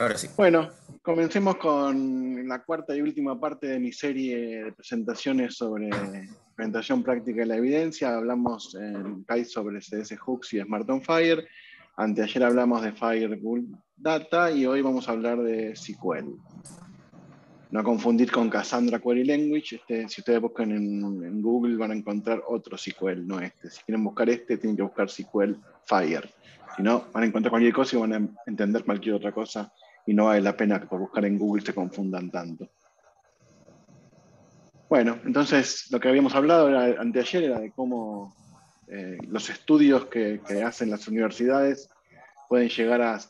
Ahora sí. Bueno, comencemos con la cuarta y última parte de mi serie de presentaciones sobre implementación práctica de la evidencia. Hablamos en CAIS sobre CDS Hooks y Smart on Fire. Anteayer hablamos de Firewall Data y hoy vamos a hablar de SQL. No confundir con Cassandra Query Language. Si ustedes buscan en Google van a encontrar otro SQL, no este. Si quieren buscar este, tienen que buscar SQL Fire. Si no, van a encontrar cualquier cosa y van a entender cualquier otra cosa y no vale la pena que por buscar en Google se confundan tanto. Bueno, entonces lo que habíamos hablado anteayer era de cómo los estudios que hacen las universidades pueden llegar a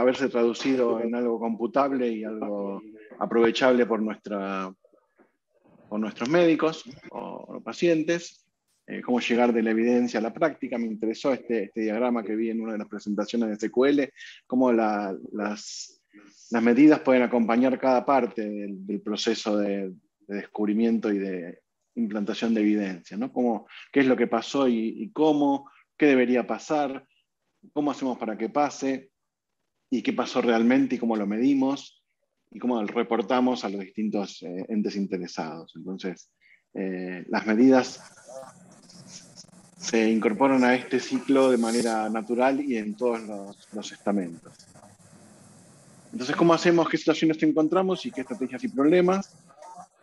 verse traducido en algo computable y algo aprovechable por nuestros médicos o pacientes, cómo llegar de la evidencia a la práctica. Me interesó este diagrama que vi en una de las presentaciones de SQL, cómo las medidas pueden acompañar cada parte del proceso de descubrimiento y de implantación de evidencia, ¿no? Qué es lo que pasó y cómo, qué debería pasar, cómo hacemos para que pase y qué pasó realmente y cómo lo medimos y cómo lo reportamos a los distintos entes interesados. Entonces, las medidas se incorporan a este ciclo de manera natural y en todos los estamentos. Entonces, ¿cómo hacemos? ¿Qué situaciones encontramos y qué estrategias y problemas?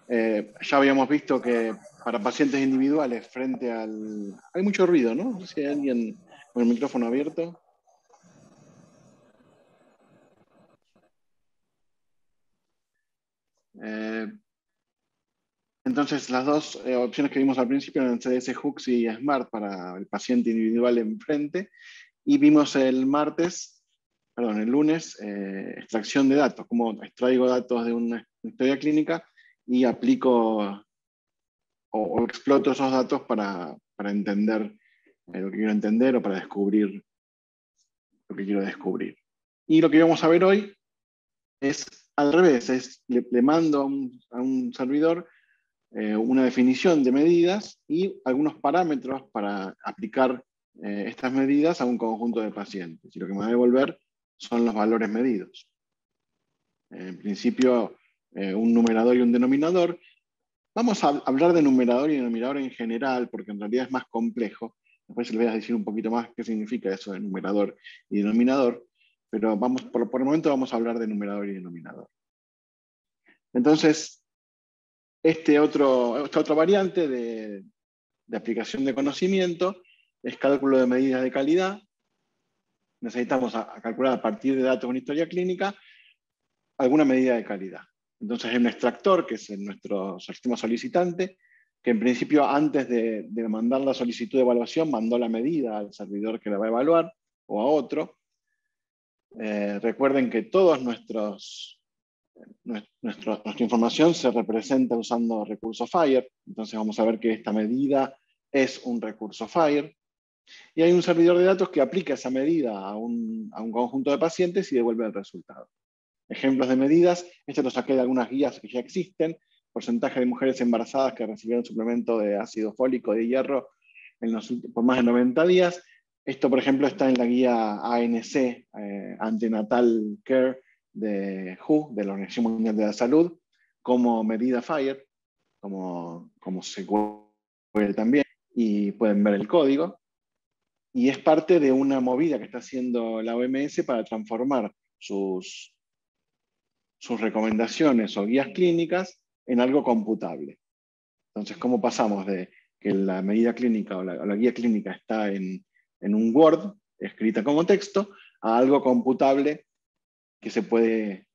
Ya habíamos visto que para pacientes individuales frente al... Hay mucho ruido, ¿no? No sé si hay alguien con el micrófono abierto. Entonces, las dos opciones que vimos al principio eran CDS Hooks y Smart para el paciente individual enfrente. Y vimos el lunes, extracción de datos, cómo extraigo datos de una historia clínica y aplico o exploto esos datos para entender lo que quiero entender o para descubrir lo que quiero descubrir. Y lo que vamos a ver hoy es al revés, le mando a un servidor una definición de medidas y algunos parámetros para aplicar estas medidas a un conjunto de pacientes. Y lo que me va a devolver son los valores medidos. En principio, un numerador y un denominador. Vamos a hablar de numerador y denominador en general, porque en realidad es más complejo. Después les voy a decir un poquito más qué significa eso de numerador y denominador, pero por el momento vamos a hablar de numerador y denominador. Entonces, esta otra variante de aplicación de conocimiento es cálculo de medidas de calidad. Necesitamos calcular a partir de datos de una historia clínica alguna medida de calidad. Entonces hay un extractor, que es nuestro sistema solicitante, que en principio antes de mandar la solicitud de evaluación mandó la medida al servidor que la va a evaluar o a otro. Recuerden que todos nuestra información se representa usando recurso FHIR, entonces vamos a ver que esta medida es un recurso FHIR, y hay un servidor de datos que aplica esa medida a un conjunto de pacientes y devuelve el resultado. Ejemplos de medidas, esto lo saqué de algunas guías que ya existen, porcentaje de mujeres embarazadas que recibieron suplemento de ácido fólico de hierro por más de 90 días. Esto, por ejemplo, está en la guía ANC, Antenatal Care de WHO, de la Organización Mundial de la Salud, como medida FHIR, como se puede también, y pueden ver el código. Y es parte de una movida que está haciendo la OMS para transformar sus recomendaciones o guías clínicas en algo computable. Entonces, ¿cómo pasamos de que la medida clínica o la guía clínica está en un Word, escrita como texto, a algo computable que se puede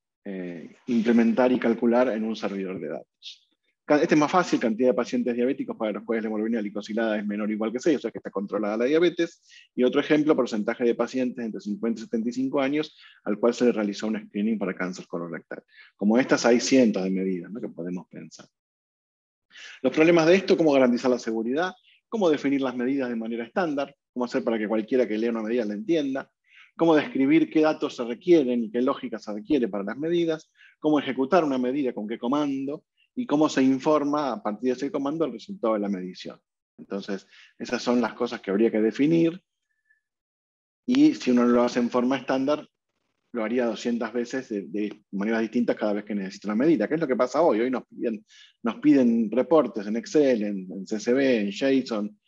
implementar y calcular en un servidor de datos? Este es más fácil, cantidad de pacientes diabéticos para los cuales la hemoglobina glicosilada es menor o igual que 6, o sea que está controlada la diabetes. Y otro ejemplo, porcentaje de pacientes entre 50 y 75 años al cual se le realizó un screening para cáncer colorectal. Como estas hay cientos de medidas, ¿no?, que podemos pensar. Los problemas de esto: cómo garantizar la seguridad, cómo definir las medidas de manera estándar, cómo hacer para que cualquiera que lea una medida la entienda, cómo describir qué datos se requieren y qué lógica se requiere para las medidas, cómo ejecutar una medida con qué comando, y cómo se informa a partir de ese comando el resultado de la medición. Entonces, esas son las cosas que habría que definir, y si uno lo hace en forma estándar, lo haría 200 veces de maneras distintas cada vez que necesito una medida. ¿Qué es lo que pasa hoy? Hoy nos piden reportes en Excel, en CSV, en JSON,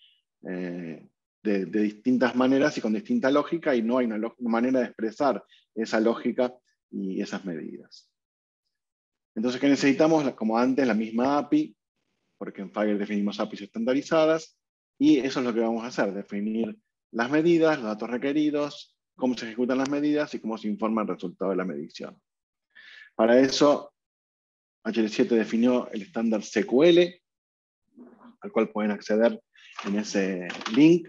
de distintas maneras y con distinta lógica, y no hay una manera de expresar esa lógica y esas medidas. Entonces, ¿qué necesitamos? Como antes, la misma API, porque en Fire definimos APIs estandarizadas, y eso es lo que vamos a hacer, definir las medidas, los datos requeridos, cómo se ejecutan las medidas y cómo se informa el resultado de la medición. Para eso, HL7 definió el estándar SQL, al cual pueden acceder en ese link.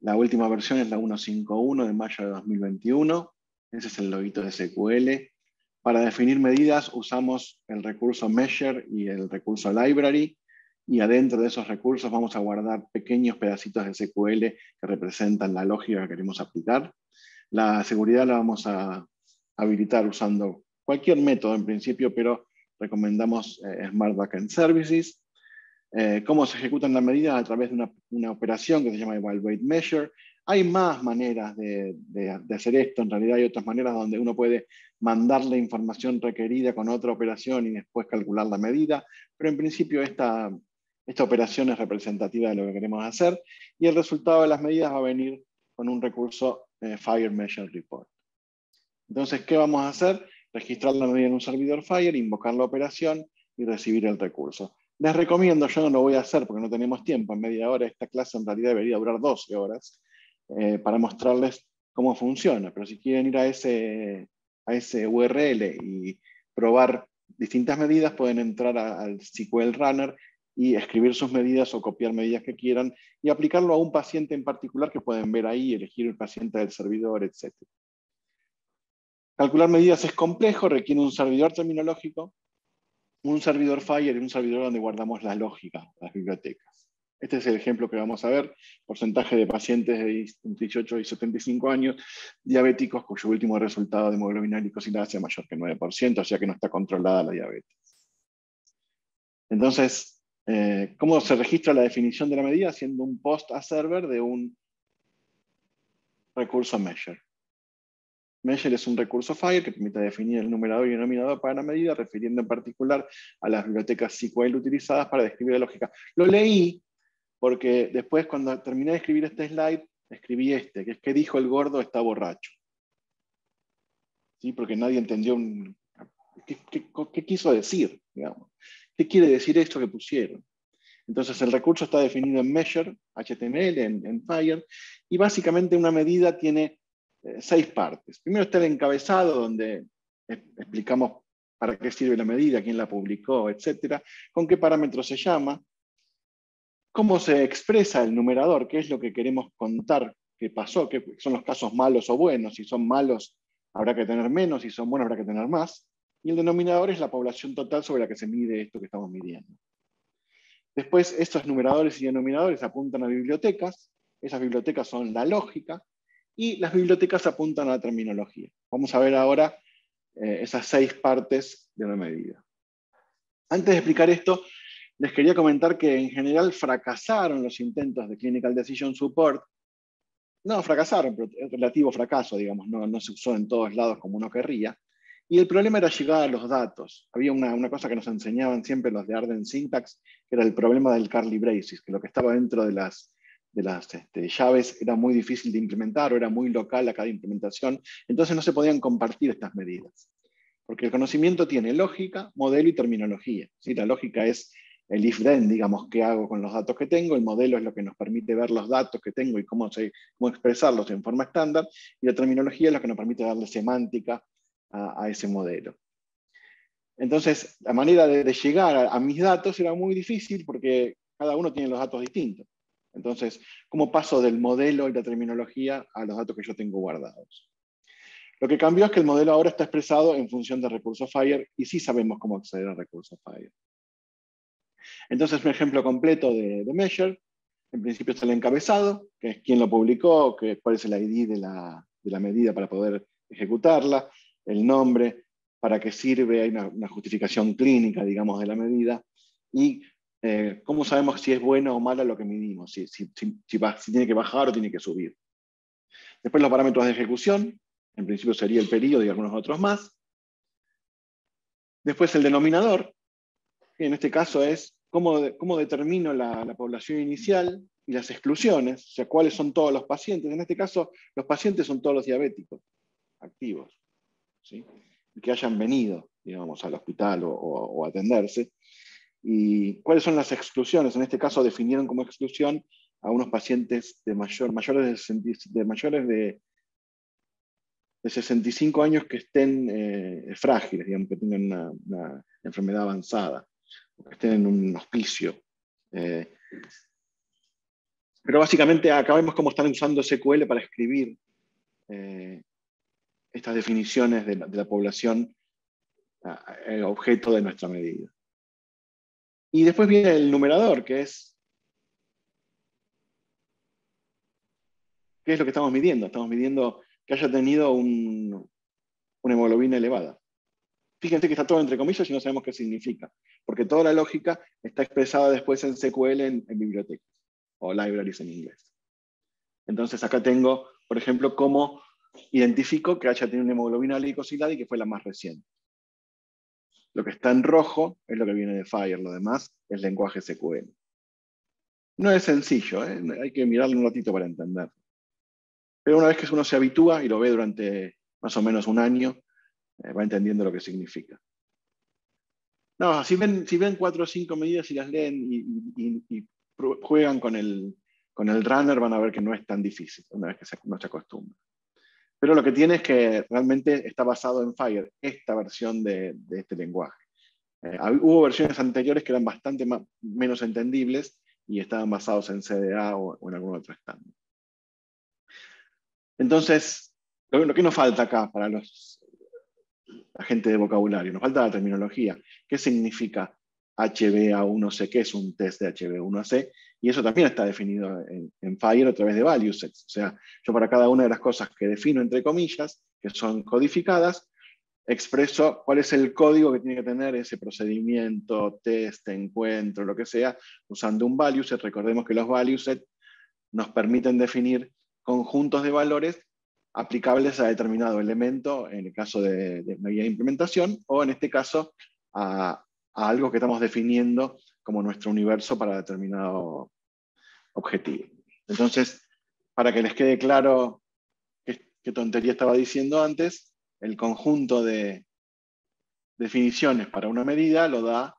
La última versión es la 1.5.1 de mayo de 2021. Ese es el loguito de SQL. Para definir medidas usamos el recurso Measure y el recurso Library, y adentro de esos recursos vamos a guardar pequeños pedacitos de SQL que representan la lógica que queremos aplicar. La seguridad la vamos a habilitar usando cualquier método en principio, pero recomendamos Smart Backend Services. Cómo se ejecutan las medidas a través de una operación que se llama Evaluate Measure. Hay más maneras de hacer esto. En realidad hay otras maneras donde uno puede mandar la información requerida con otra operación y después calcular la medida, pero en principio esta operación es representativa de lo que queremos hacer, y el resultado de las medidas va a venir con un recurso Fire Measure Report. Entonces, ¿qué vamos a hacer? Registrar la medida en un servidor Fire, invocar la operación y recibir el recurso. Les recomiendo, yo no lo voy a hacer porque no tenemos tiempo, en media hora. Esta clase en realidad debería durar 12 horas para mostrarles cómo funciona, pero si quieren ir a ese URL y probar distintas medidas, pueden entrar al SQL Runner y escribir sus medidas o copiar medidas que quieran y aplicarlo a un paciente en particular que pueden ver ahí, elegir el paciente del servidor, etc. Calcular medidas es complejo, requiere un servidor terminológico, un servidor Fire y un servidor donde guardamos la lógica, las bibliotecas. Este es el ejemplo que vamos a ver: porcentaje de pacientes de 18 y 75 años, diabéticos, cuyo último resultado de hemoglobina glicosilada sea mayor que 9%, o sea que no está controlada la diabetes. Entonces, ¿cómo se registra la definición de la medida? Haciendo un post a server de un recurso Measure. Measure es un recurso Fire que permite definir el numerador y el denominador para la medida, refiriendo en particular a las bibliotecas SQL utilizadas para describir la lógica. Lo leí porque después, cuando terminé de escribir este slide, escribí que es que dijo el gordo está borracho. ¿Sí? Porque nadie entendió qué quiso decir, digamos. ¿Qué quiere decir esto que pusieron? Entonces el recurso está definido en Measure, HTML, en Fire, y básicamente una medida tiene 6 partes. Primero está el encabezado, donde explicamos para qué sirve la medida, quién la publicó, etc. Con qué parámetros se llama, cómo se expresa el numerador, qué es lo que queremos contar que pasó, qué son los casos malos o buenos. Si son malos habrá que tener menos, si son buenos habrá que tener más. Y el denominador es la población total sobre la que se mide esto que estamos midiendo. Después, estos numeradores y denominadores apuntan a bibliotecas. Esas bibliotecas son la lógica, y las bibliotecas apuntan a la terminología. Vamos a ver ahora esas 6 partes de la medida. Antes de explicar esto, les quería comentar que en general fracasaron los intentos de Clinical Decision Support. No fracasaron, pero es relativo fracaso, digamos, no se usó en todos lados como uno querría. Y el problema era llegar a los datos. Había una cosa que nos enseñaban siempre los de Arden Syntax, que era el problema del curly braces, que lo que estaba dentro de las llaves era muy difícil de implementar o era muy local a cada implementación. Entonces no se podían compartir estas medidas. Porque el conocimiento tiene lógica, modelo y terminología. ¿Sí? La lógica es el if-then, digamos, qué hago con los datos que tengo. El modelo es lo que nos permite ver los datos que tengo y cómo expresarlos en forma estándar. Y la terminología es lo que nos permite darle semántica a ese modelo. Entonces, la manera de llegar a mis datos era muy difícil porque cada uno tiene los datos distintos. Entonces, ¿cómo paso del modelo y la terminología a los datos que yo tengo guardados? Lo que cambió es que el modelo ahora está expresado en función de recurso Fire, y sí sabemos cómo acceder al recurso Fire. Entonces, un ejemplo completo de Measure. En principio está el encabezado, que es quién lo publicó, cuál es el ID de la medida para poder ejecutarla, el nombre, para qué sirve, hay una justificación clínica, digamos, de la medida, y cómo sabemos si es bueno o malo lo que midimos, si tiene que bajar o tiene que subir. Después los parámetros de ejecución, En principio sería el periodo y algunos otros más. Después el denominador, que en este caso es cómo determino la población inicial y las exclusiones, o sea, cuáles son todos los pacientes. En este caso, los pacientes son todos los diabéticos activos, ¿sí? Que hayan venido, digamos, al hospital o atenderse. ¿Y cuáles son las exclusiones? En este caso definieron como exclusión a unos pacientes mayores de 65 años que estén frágiles, digamos, que tengan una enfermedad avanzada, o que estén en un hospicio. Pero básicamente acá vemos cómo están usando SQL para escribir estas definiciones de la población objeto de nuestra medida. Y después viene el numerador, que es ¿qué es lo que estamos midiendo? Estamos midiendo que haya tenido una hemoglobina elevada. Fíjense que está todo entre comillas y no sabemos qué significa, porque toda la lógica está expresada después en SQL en bibliotecas, o libraries en inglés. Entonces acá tengo, por ejemplo, cómo identifico que haya tenido una hemoglobina glicosilada y que fue la más reciente. Lo que está en rojo es lo que viene de FHIR, lo demás es lenguaje SQL. No es sencillo, hay que mirarlo un ratito para entenderlo. Pero una vez que uno se habitúa y lo ve durante más o menos un año, va entendiendo lo que significa. No, si ven 4 o 5 medidas y las leen y juegan con el runner, van a ver que no es tan difícil una vez que uno se acostumbra. Pero lo que tiene es que realmente está basado en FHIR, esta versión de este lenguaje. Hubo versiones anteriores que eran bastante menos entendibles y estaban basados en CDA o en algún otro estándar. Entonces, lo que nos falta acá para la gente de vocabulario, nos falta la terminología. ¿Qué significa HbA1c? ¿Qué es un test de HbA1c? Y eso también está definido en FHIR a través de value sets. O sea, yo para cada una de las cosas que defino entre comillas, que son codificadas, expreso cuál es el código que tiene que tener ese procedimiento, test, encuentro, lo que sea, usando un value set. Recordemos que los value sets nos permiten definir conjuntos de valores aplicables a determinado elemento, en el caso de una guía de implementación, o en este caso a algo que estamos definiendo como nuestro universo para determinado objetivo. Entonces, para que les quede claro qué tontería estaba diciendo antes, el conjunto de definiciones para una medida lo da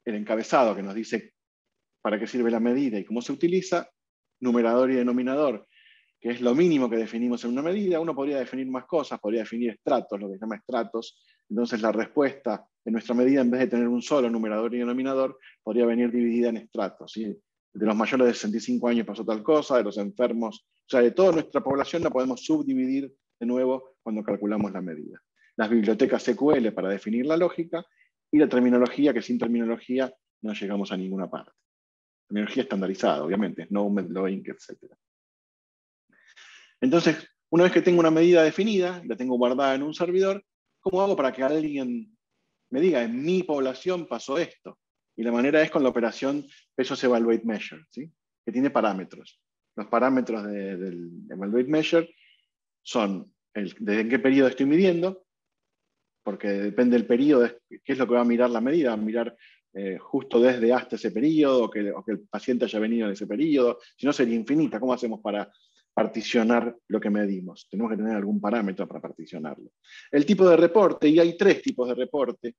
el encabezado que nos dice para qué sirve la medida y cómo se utiliza, numerador y denominador, que es lo mínimo que definimos en una medida. Uno podría definir más cosas, podría definir estratos, lo que se llama estratos. Entonces la respuesta de nuestra medida, en vez de tener un solo numerador y denominador, podría venir dividida en estratos, ¿sí? De los mayores de 65 años pasó tal cosa, de los enfermos, o sea, de toda nuestra población la podemos subdividir de nuevo cuando calculamos la medida. Las bibliotecas SQL para definir la lógica y la terminología, que sin terminología no llegamos a ninguna parte. Terminología estandarizada, obviamente, no Medloink, etc. Entonces, una vez que tengo una medida definida, la tengo guardada en un servidor, ¿cómo hago para que alguien me diga, en mi población pasó esto? Y la manera es con la operación Pesos Evaluate Measure, ¿sí? Que tiene parámetros. Los parámetros del Evaluate Measure son desde qué periodo estoy midiendo, porque depende del periodo, qué es lo que va a mirar la medida, va a mirar justo desde hasta ese periodo, o que el paciente haya venido en ese periodo, si no sería infinita. ¿Cómo hacemos para particionar lo que medimos? Tenemos que tener algún parámetro para particionarlo. El tipo de reporte, y hay 3 tipos de reporte.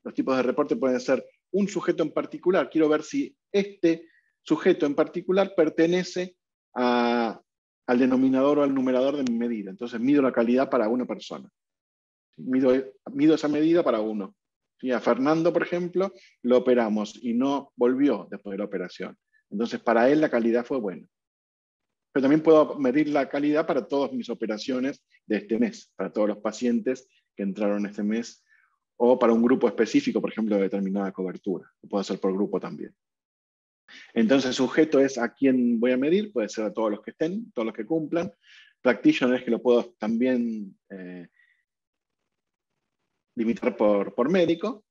Los tipos de reporte pueden ser un sujeto en particular. Quiero ver si este sujeto en particular pertenece al denominador o al numerador de mi medida. Entonces mido la calidad para una persona. Mido esa medida para uno. ¿Sí? A Fernando, por ejemplo, lo operamos y no volvió después de la operación. Entonces para él la calidad fue buena. Pero también puedo medir la calidad para todas mis operaciones de este mes, para todos los pacientes que entraron este mes, o para un grupo específico, por ejemplo, de determinada cobertura. Lo puedo hacer por grupo también. Entonces, el sujeto es a quién voy a medir, puede ser a todos los que estén, todos los que cumplan. Practitioner es que lo puedo también limitar por médico.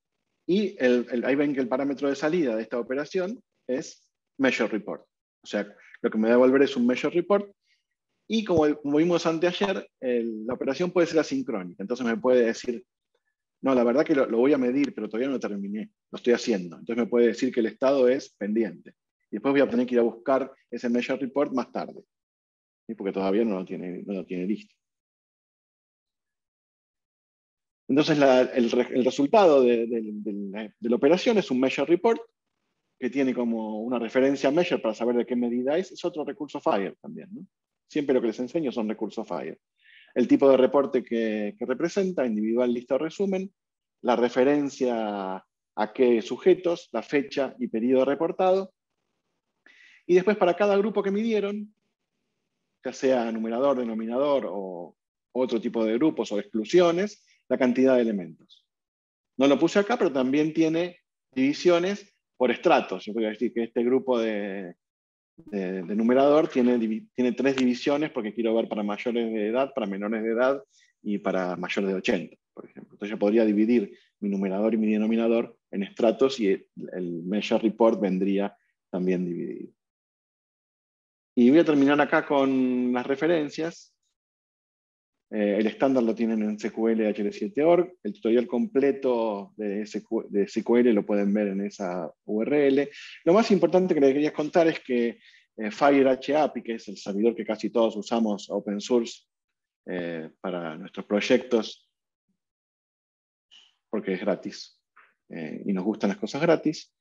Y ahí ven que el parámetro de salida de esta operación es Measure Report. O sea, lo que me va a devolver es un Measure Report Y como vimos anteayer, la operación puede ser asincrónica. Entonces me puede decir, no, la verdad que lo voy a medir, pero todavía no terminé, lo estoy haciendo. Entonces me puede decir que el estado es pendiente. Y después voy a tener que ir a buscar ese measure report más tarde, ¿sí? Porque todavía no lo tiene listo. Entonces el resultado de la operación es un measure report que tiene como una referencia a measure para saber de qué medida es otro recurso FHIR también, ¿no? Siempre lo que les enseño son recursos FHIR. El tipo de reporte que representa, individual, lista o resumen, la referencia a qué sujetos, la fecha y periodo reportado, y después para cada grupo que midieron, ya sea numerador, denominador o otro tipo de grupos o exclusiones, la cantidad de elementos. No lo puse acá, pero también tiene divisiones por estratos. Yo voy a decir que este grupo de numerador tiene 3 divisiones porque quiero ver para mayores de edad, para menores de edad y para mayores de 80, por ejemplo. Entonces yo podría dividir mi numerador y mi denominador en estratos y el measure report vendría también dividido. Y voy a terminar acá con las referencias. El estándar lo tienen en SQL HL7.org. El tutorial completo de SQL lo pueden ver en esa URL. Lo más importante que les quería contar es que FireHAPI, que es el servidor que casi todos usamos open source para nuestros proyectos, porque es gratis y nos gustan las cosas gratis,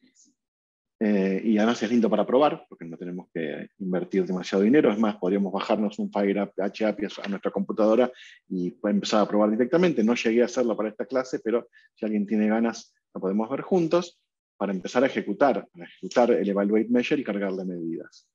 y además es lindo para probar, porque no tenemos que invertir demasiado dinero. Es más, podríamos bajarnos un FireHAPI a nuestra computadora y empezar a probar directamente. No llegué a hacerlo para esta clase, pero si alguien tiene ganas, lo podemos ver juntos para empezar a ejecutar el Evaluate Measure y cargarle medidas.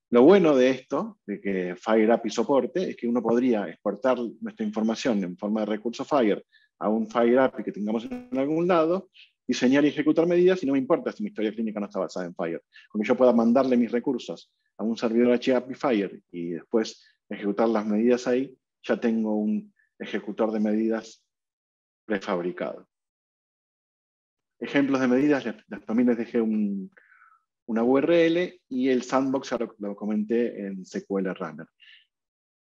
Lo bueno de esto, de que FireHAPI soporte, es que uno podría exportar nuestra información en forma de recurso Fire a un FireHAPI que tengamos en algún lado, diseñar y ejecutar medidas, y no me importa si mi historia clínica no está basada en Fire. Porque yo pueda mandarle mis recursos a un servidor HAPI Fire y después ejecutar las medidas ahí, ya tengo un ejecutor de medidas prefabricado. Ejemplos de medidas, también les dejé una URL y el sandbox ya lo comenté en SQL Runner.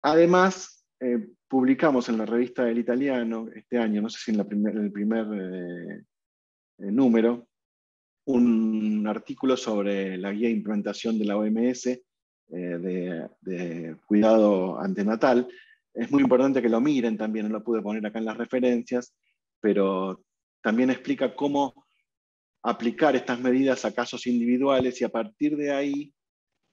Además, publicamos en la revista del Italiano este año, no sé si en el primer número, un artículo sobre la guía de implementación de la OMS de cuidado antenatal. Es muy importante que lo miren también, no lo pude poner acá en las referencias, pero también explica cómo aplicar estas medidas a casos individuales y a partir de ahí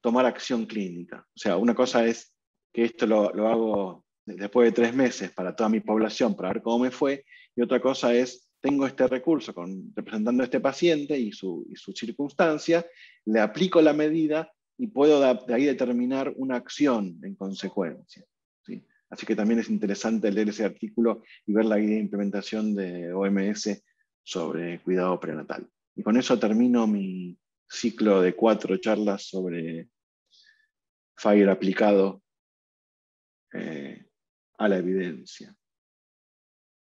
tomar acción clínica. O sea, una cosa es que esto lo hago después de 3 meses para toda mi población, para ver cómo me fue, y otra cosa es, tengo este recurso representando a este paciente y su circunstancia, le aplico la medida y puedo de ahí determinar una acción en consecuencia, ¿sí? Así que también es interesante leer ese artículo y ver la guía de implementación de OMS sobre cuidado prenatal. Y con eso termino mi ciclo de 4 charlas sobre Fire aplicado a la evidencia.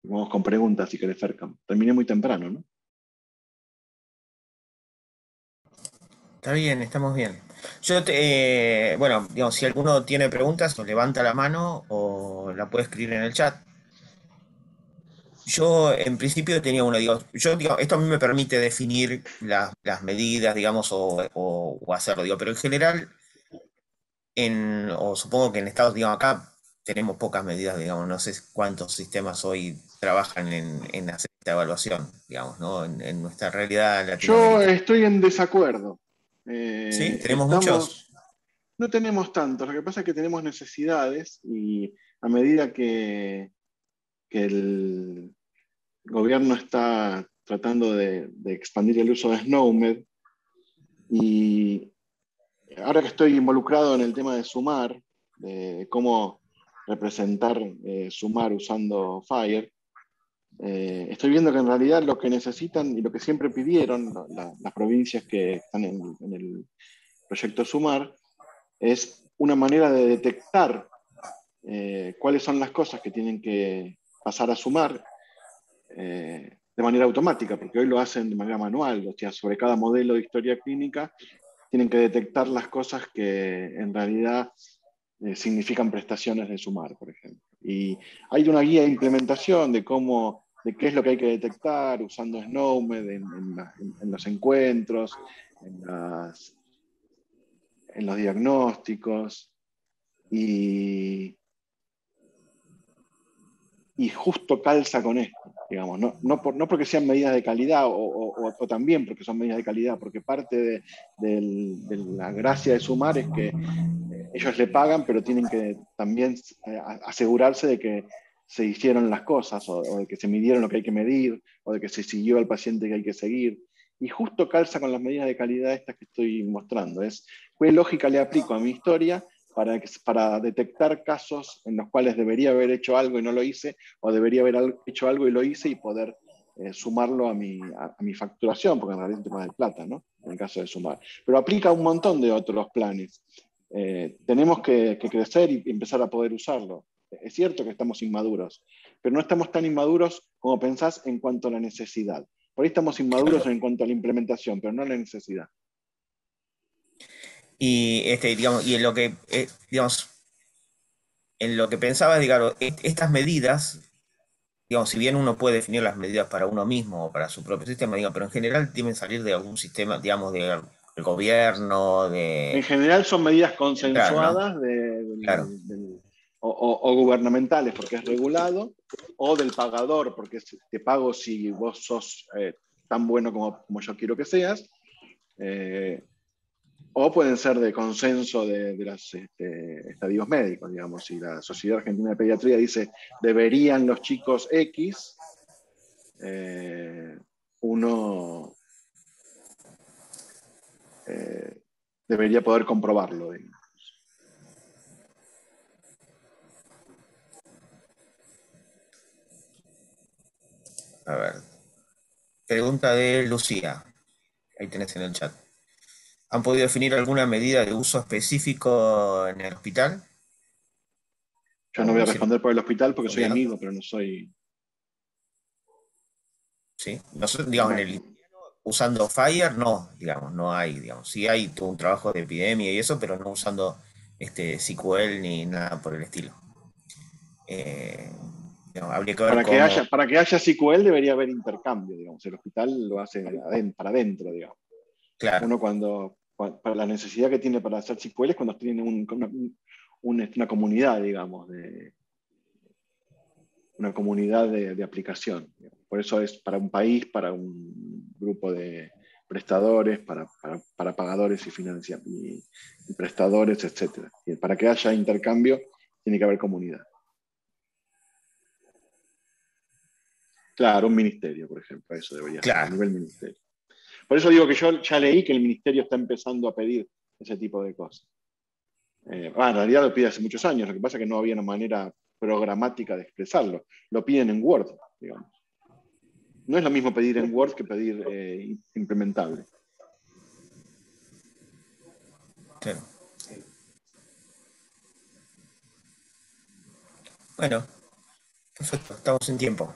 Vamos con preguntas si querés, Fercam. Terminé muy temprano, ¿no? Está bien, estamos bien. Bueno, digamos, si alguno tiene preguntas, o levanta la mano o la puede escribir en el chat. Yo en principio tenía una, esto a mí me permite definir las medidas, digamos, o hacerlo, pero en general, o supongo que en Estados, digamos, acá tenemos pocas medidas, digamos, no sé cuántos sistemas hoy trabajan en hacer esta evaluación, digamos, ¿no? En nuestra realidad Yo latinoamericana. estoy en desacuerdo. ¿Sí? ¿Tenemos muchos? No tenemos tantos, lo que pasa es que tenemos necesidades y a medida que el gobierno está tratando de expandir el uso de SNOMED, y ahora que estoy involucrado en el tema de Sumar, de cómo representar Sumar usando Fire, estoy viendo que en realidad lo que necesitan y lo que siempre pidieron las provincias que están en el proyecto Sumar es una manera de detectar cuáles son las cosas que tienen que pasar a Sumar de manera automática, porque hoy lo hacen de manera manual. O sea, sobre cada modelo de historia clínica tienen que detectar las cosas que en realidad significan prestaciones de sumar, por ejemplo. Y hay una guía de implementación de qué es lo que hay que detectar usando SNOMED en los encuentros, en, en los diagnósticos, y, y justo calza con esto, digamos, no porque sean medidas de calidad o también porque son medidas de calidad, porque parte de la gracia de sumar es que ellos le pagan, pero tienen que también asegurarse de que se hicieron las cosas, o de que se midieron lo que hay que medir, o de que se siguió al paciente que hay que seguir. Y justo calza con las medidas de calidad estas que estoy mostrando. Es qué lógica le aplico a mi historia para detectar casos en los cuales debería haber hecho algo y no lo hice, o debería haber hecho algo y lo hice y poder sumarlo a mi facturación, porque en realidad es un tema de plata, ¿no? En el caso de sumar. Pero aplica a un montón de otros planes. Tenemos que crecer y empezar a poder usarlo. Es cierto que estamos inmaduros, pero no estamos tan inmaduros como pensás en cuanto a la necesidad. Por ahí estamos inmaduros Claro. en cuanto a la implementación, pero no a la necesidad. Y digamos, y en lo que, digamos, en lo que pensaba, digamos, estas medidas, digamos, si bien uno puede definir las medidas para uno mismo o para su propio sistema, digamos, pero en general deben salir de algún sistema, digamos, del gobierno, En general son medidas central, ¿no? consensuadas Claro, o gubernamentales porque es regulado, o del pagador porque te pago si vos sos tan bueno como yo quiero que seas, eh, o pueden ser de consenso de los estadios médicos, digamos. Si la Sociedad Argentina de Pediatría dice deberían los chicos X, eh, uno eh, debería poder comprobarlo, digamos. a ver. Pregunta de Lucía. Ahí tenés en el chat. ¿Han podido definir alguna medida de uso específico en el hospital? Yo no ¿O voy lo a hicieron responder por el hospital porque soy comunidad? amigo, pero no soy... Sí. Nosotros, digamos, en el Bueno, usando Fire, no, digamos, no hay, digamos. Sí hay todo un trabajo de epidemia y eso, pero no usando SQL ni nada por el estilo. Eh, digamos, habría que ver cómo. para que haya SQL debería haber intercambio, digamos. El hospital lo hace para adentro, digamos. Claro, Uno para la necesidad que tiene para hacer SQL es cuando tiene una comunidad, digamos, una comunidad de aplicación. Por eso es para un país, para un grupo de prestadores, para pagadores y prestadores, etc. Y para que haya intercambio, tiene que haber comunidad. Claro, un ministerio, por ejemplo, eso debería ser, a claro. nivel ministerio. Por eso digo que yo ya leí que el ministerio está empezando a pedir ese tipo de cosas. En realidad lo pide hace muchos años, lo que pasa es que no había una manera programática de expresarlo. Lo piden en Word, digamos. No es lo mismo pedir en Word que pedir implementable. Claro. Bueno, perfecto, estamos en tiempo.